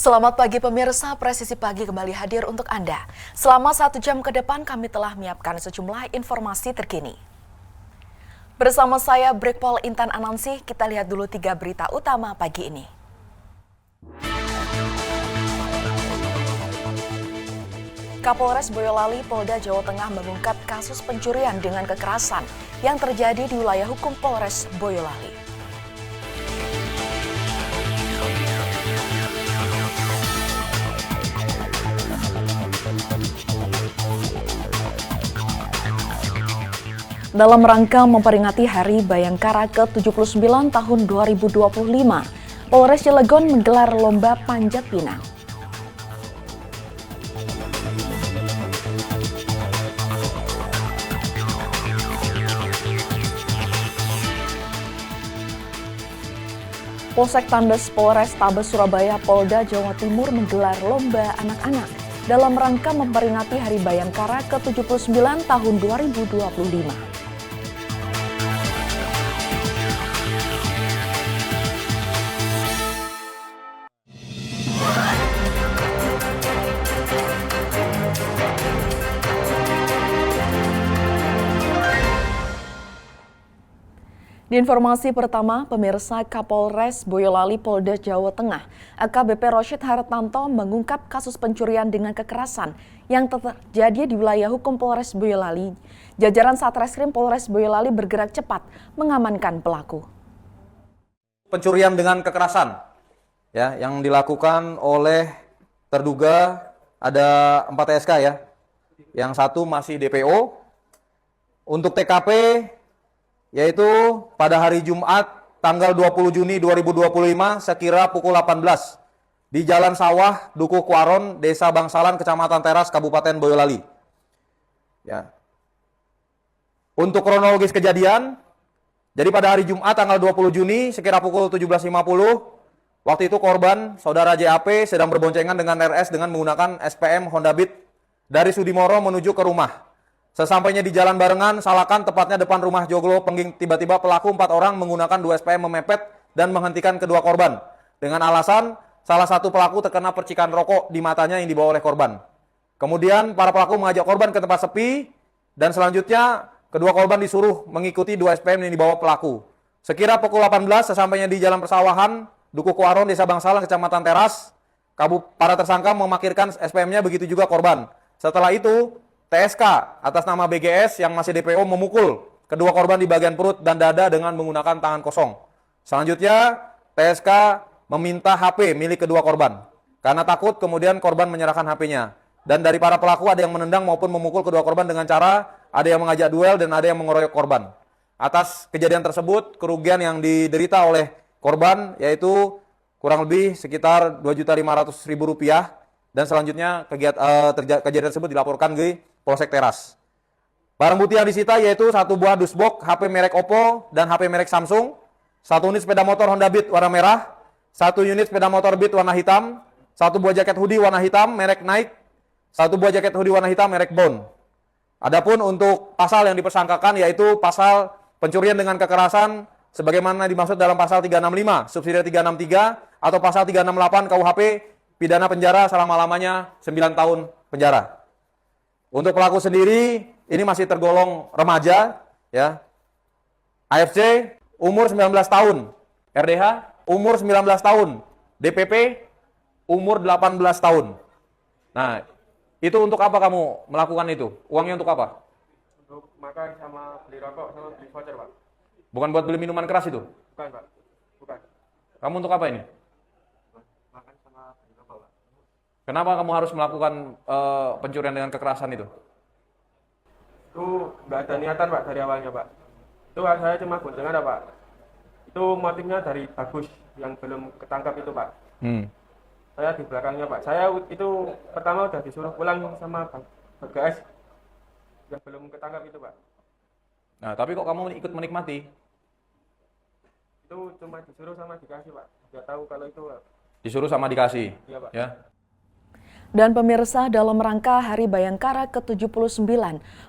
Selamat pagi pemirsa, Presisi Pagi kembali hadir untuk Anda. Selama 1 jam ke depan kami telah menyiapkan sejumlah informasi terkini. Bersama saya Brigpol Intan Anansi, kita lihat dulu 3 berita utama pagi ini. Kapolres Boyolali, Polda Jawa Tengah mengungkap kasus pencurian dengan kekerasan yang terjadi di wilayah hukum Polres Boyolali. Dalam rangka memperingati Hari Bayangkara ke-79 tahun 2025, Polres Cilegon menggelar lomba panjat pinang. Polsek Tandes Polres Tabes Surabaya Polda Jawa Timur menggelar lomba anak-anak dalam rangka memperingati Hari Bayangkara ke-79 tahun 2025. Di informasi pertama, pemirsa Kapolres Boyolali Polda Jawa Tengah, AKBP Rosyid Hartanto mengungkap kasus pencurian dengan kekerasan yang terjadi di wilayah hukum Polres Boyolali. Jajaran Satreskrim Polres Boyolali bergerak cepat mengamankan pelaku. Pencurian dengan kekerasan ya yang dilakukan oleh terduga ada 4 TSK ya. Yang 1 masih DPO. Untuk TKP yaitu pada hari Jumat tanggal 20 Juni 2025 sekira pukul 18 di Jalan Sawah, Dukuh Kuaron, Desa Bangsalan, Kecamatan Teras, Kabupaten Boyolali. Ya. Untuk kronologis kejadian, jadi pada hari Jumat tanggal 20 Juni sekira pukul 17.50, waktu itu korban saudara JAP sedang berboncengan dengan RS dengan menggunakan SPM Honda Beat dari Sudimoro menuju ke rumah. Sesampainya di jalan barengan, Salakan, tepatnya depan rumah Joglo Pengging, tiba-tiba pelaku 4 orang menggunakan 2 SPM memepet dan menghentikan kedua korban. Dengan alasan, salah satu pelaku terkena percikan rokok di matanya yang dibawa oleh korban. Kemudian, para pelaku mengajak korban ke tempat sepi, dan selanjutnya, kedua korban disuruh mengikuti 2 SPM yang dibawa pelaku. Sekira pukul 18, sesampainya di Jalan Persawahan, Dukuh Kuaron, Desa Bangsalan, Kecamatan Teras, para tersangka memarkirkan SPM-nya, begitu juga korban. Setelah itu, TSK atas nama BGS yang masih DPO memukul kedua korban di bagian perut dan dada dengan menggunakan tangan kosong. Selanjutnya, TSK meminta HP milik kedua korban. Karena takut, kemudian korban menyerahkan HP-nya. Dan dari para pelaku ada yang menendang maupun memukul kedua korban dengan cara ada yang mengajak duel dan ada yang mengeroyok korban. Atas kejadian tersebut, kerugian yang diderita oleh korban yaitu kurang lebih sekitar Rp2.500.000. Dan selanjutnya kejadian tersebut dilaporkan ke Polsek Teras. Barang bukti yang disita yaitu 1 buah dusbox HP merek Oppo dan HP merek Samsung, 1 unit sepeda motor Honda Beat warna merah, 1 unit sepeda motor Beat warna hitam, 1 buah jaket hoodie warna hitam merek Nike, 1 buah jaket hoodie warna hitam merek Bond. Adapun untuk pasal yang dipersangkakan yaitu pasal pencurian dengan kekerasan sebagaimana dimaksud dalam pasal 365, subsidi 363 atau pasal 368 KUHP, pidana penjara selama-lamanya 9 tahun penjara. Untuk pelaku sendiri, ini masih tergolong remaja, ya. AFC, umur 19 tahun. RDH, umur 19 tahun. DPP, umur 18 tahun. Nah, itu untuk apa kamu melakukan itu? Uangnya untuk apa? Untuk makan sama beli rokok sama beli voucher, Pak. Bukan buat beli minuman keras itu? Bukan, Pak. Bukan. Kamu untuk apa ini? Makan sama beli rokok, Pak. Kenapa kamu harus melakukan pencurian dengan kekerasan itu? Itu nggak ada niatan, Pak, dari awalnya, Pak. Itu saya cuma boncengan, Pak. Itu motifnya dari Bagus yang belum ketangkap itu, Pak. Saya di belakangnya, Pak. Saya itu pertama udah disuruh pulang sama BGS yang belum ketangkap itu, Pak. Nah, tapi kok kamu ikut menikmati? Itu cuma disuruh sama dikasih, Pak. Nggak tahu kalau itu, Pak. Disuruh sama dikasih? Iya, Pak. Ya. Dan pemirsa, dalam rangka Hari Bayangkara ke-79,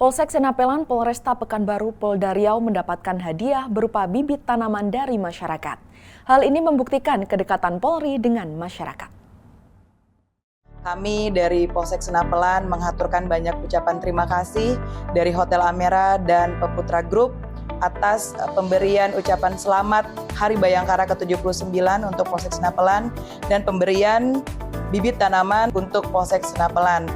Polsek Senapelan Polresta Pekanbaru Polda Riau mendapatkan hadiah berupa bibit tanaman dari masyarakat. Hal ini membuktikan kedekatan Polri dengan masyarakat. Kami dari Polsek Senapelan menghaturkan banyak ucapan terima kasih dari Hotel Amera dan Peputra Group atas pemberian ucapan selamat Hari Bayangkara ke-79 untuk Polsek Senapelan dan pemberian bibit tanaman untuk Polsek Senapelan.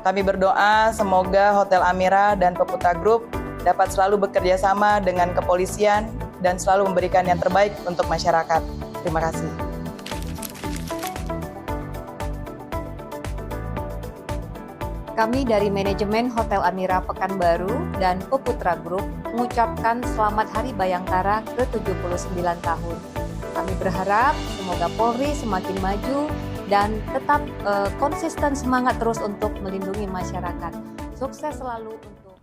Kami berdoa semoga Hotel Amera dan Peputra Group dapat selalu bekerja sama dengan kepolisian dan selalu memberikan yang terbaik untuk masyarakat. Terima kasih. Kami dari manajemen Hotel Amira Pekanbaru dan Peputra Group mengucapkan selamat Hari Bayangkara ke-79 tahun. Kami berharap semoga Polri semakin maju dan tetap konsisten semangat terus untuk melindungi masyarakat. Sukses selalu untuk...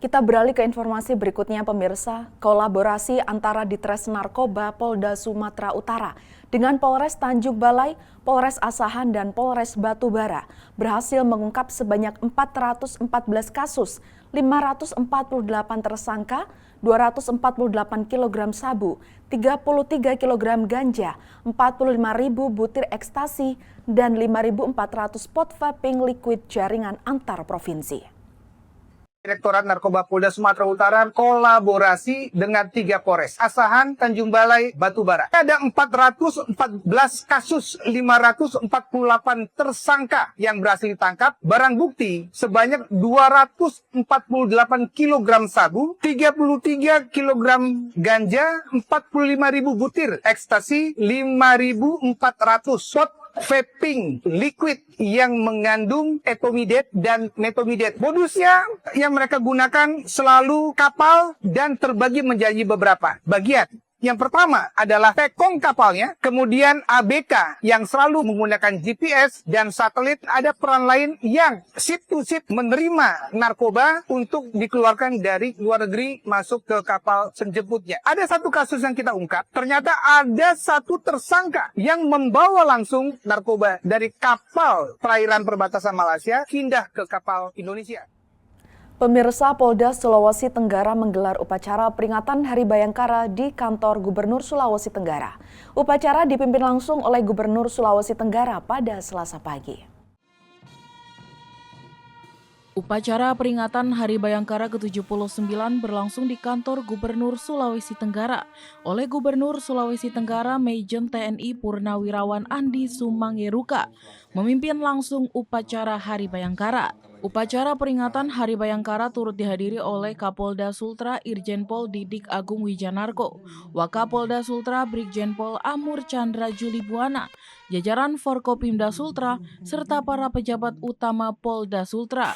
Kita beralih ke informasi berikutnya pemirsa. Kolaborasi antara Ditres Narkoba Polda Sumatera Utara dengan Polres Tanjung Balai, Polres Asahan, dan Polres Batubara berhasil mengungkap sebanyak 414 kasus, 548 tersangka, 248 kg sabu, 33 kg ganja, 45.000 butir ekstasi, dan 5.400 pot vaping liquid jaringan antar provinsi. Direktorat Narkoba Polda Sumatera Utara kolaborasi dengan 3 Polres, Asahan, Tanjung Balai, Batubara. Ada 414 kasus, 548 tersangka yang berhasil ditangkap. Barang bukti sebanyak 248 kg sabu, 33 kg ganja, 45.000 butir ekstasi, 5.400 pot vaping liquid yang mengandung etomidate dan metomidate. Modusnya yang mereka gunakan selalu kapal dan terbagi menjadi beberapa bagian. Yang pertama adalah pekong kapalnya, kemudian ABK yang selalu menggunakan GPS dan satelit. Ada peran lain yang ship to ship menerima narkoba untuk dikeluarkan dari luar negeri masuk ke kapal penjemputnya. Ada satu kasus yang kita ungkap, ternyata ada satu tersangka yang membawa langsung narkoba dari kapal perairan perbatasan Malaysia pindah ke kapal Indonesia. Pemirsa, Polda Sulawesi Tenggara menggelar upacara peringatan Hari Bayangkara di kantor Gubernur Sulawesi Tenggara. Upacara dipimpin langsung oleh Gubernur Sulawesi Tenggara pada Selasa pagi. Upacara peringatan Hari Bayangkara ke-79 berlangsung di kantor Gubernur Sulawesi Tenggara oleh Gubernur Sulawesi Tenggara Majen TNI Purnawirawan Andi Sumangeruka memimpin langsung upacara Hari Bayangkara. Upacara peringatan Hari Bayangkara turut dihadiri oleh Kapolda Sultra Irjen Pol Didik Agung Wijanarko, Wakapolda Sultra Brigjen Pol Amur Chandra Julibuana, jajaran Forkopimda Sultra, serta para pejabat utama Polda Sultra.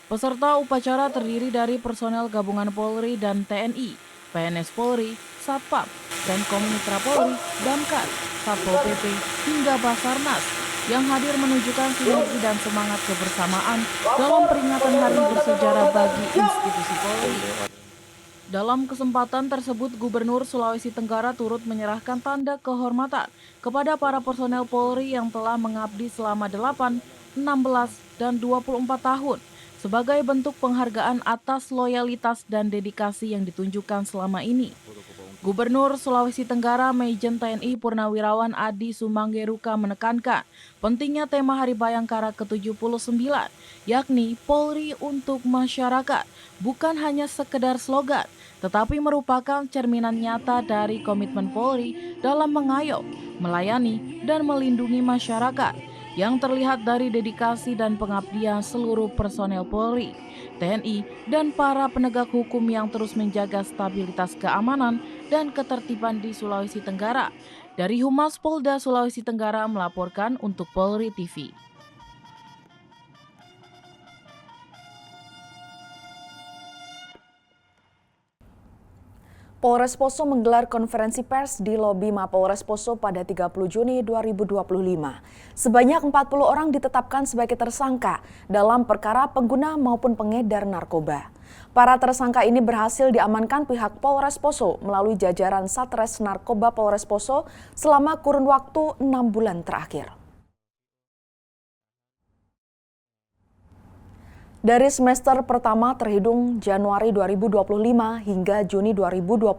Peserta upacara terdiri dari personel gabungan Polri dan TNI, PNS Polri, Satpam, dan Komitra Polri, Damkar, Satpol PP, hingga Basarnas yang hadir menunjukkan sinergi dan semangat kebersamaan dalam peringatan hari bersejarah bagi institusi Polri. Dalam kesempatan tersebut, Gubernur Sulawesi Tenggara turut menyerahkan tanda kehormatan kepada para personel Polri yang telah mengabdi selama 8, 16, dan 24 tahun sebagai bentuk penghargaan atas loyalitas dan dedikasi yang ditunjukkan selama ini. Gubernur Sulawesi Tenggara Majen TNI Purnawirawan Adi Sumanggeruka menekankan pentingnya tema Hari Bayangkara ke-79, yakni Polri untuk masyarakat, bukan hanya sekedar slogan, tetapi merupakan cerminan nyata dari komitmen Polri dalam mengayom, melayani, dan melindungi masyarakat, yang terlihat dari dedikasi dan pengabdian seluruh personel Polri, TNI, dan para penegak hukum yang terus menjaga stabilitas keamanan dan ketertiban di Sulawesi Tenggara. Dari Humas Polda Sulawesi Tenggara melaporkan untuk Polri TV. Polres Poso menggelar konferensi pers di lobi Mapolres Poso pada 30 Juni 2025. Sebanyak 40 orang ditetapkan sebagai tersangka dalam perkara pengguna maupun pengedar narkoba. Para tersangka ini berhasil diamankan pihak Polres Poso melalui jajaran Satres Narkoba Polres Poso selama kurun waktu 6 bulan terakhir. Dari semester pertama terhitung Januari 2025 hingga Juni 2025,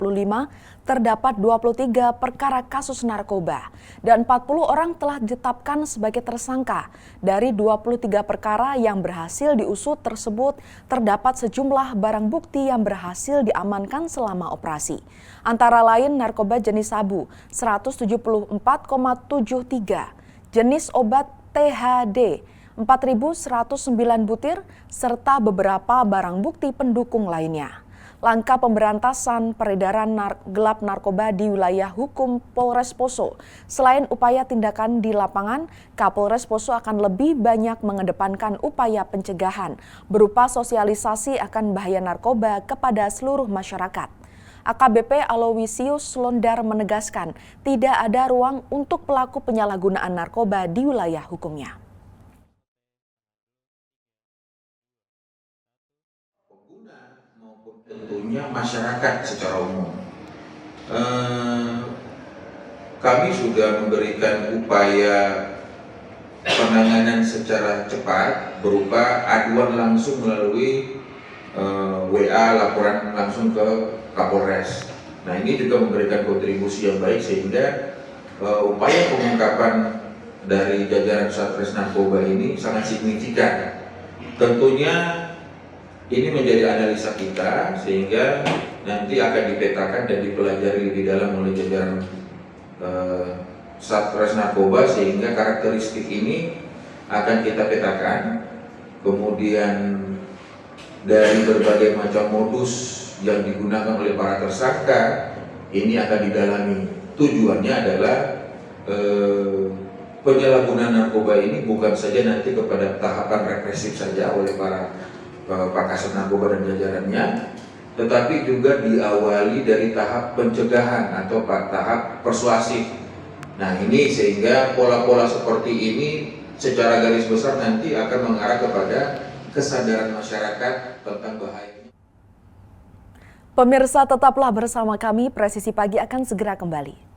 terdapat 23 perkara kasus narkoba dan 40 orang telah ditetapkan sebagai tersangka. Dari 23 perkara yang berhasil diusut tersebut, terdapat sejumlah barang bukti yang berhasil diamankan selama operasi. Antara lain narkoba jenis sabu 174,73, jenis obat THD 4.109 butir, serta beberapa barang bukti pendukung lainnya. Langkah pemberantasan peredaran gelap narkoba di wilayah hukum Polres Poso. Selain upaya tindakan di lapangan, Kapolres Poso akan lebih banyak mengedepankan upaya pencegahan berupa sosialisasi akan bahaya narkoba kepada seluruh masyarakat. AKBP Aloysius Londar menegaskan tidak ada ruang untuk pelaku penyalahgunaan narkoba di wilayah hukumnya. Tentunya masyarakat secara umum. Kami sudah memberikan upaya penanganan secara cepat berupa aduan langsung melalui WA, laporan langsung ke Kapolres. Nah, ini juga memberikan kontribusi yang baik sehingga upaya pengungkapan dari jajaran Satres Narkoba ini sangat signifikan. Tentunya ini menjadi analisa kita sehingga nanti akan dipetakan dan dipelajari lebih dalam oleh jajaran Satres Narkoba sehingga karakteristik ini akan kita petakan. Kemudian dari berbagai macam modus yang digunakan oleh para tersangka ini akan didalami. Tujuannya adalah penyalahgunaan narkoba ini bukan saja nanti kepada tahapan represif saja oleh para Pak Kasat Narkoba dan jajarannya, tetapi juga diawali dari tahap pencegahan atau tahap persuasif. Nah, ini sehingga pola-pola seperti ini secara garis besar nanti akan mengarah kepada kesadaran masyarakat tentang bahaya. Pemirsa, tetaplah bersama kami, Presisi Pagi akan segera kembali.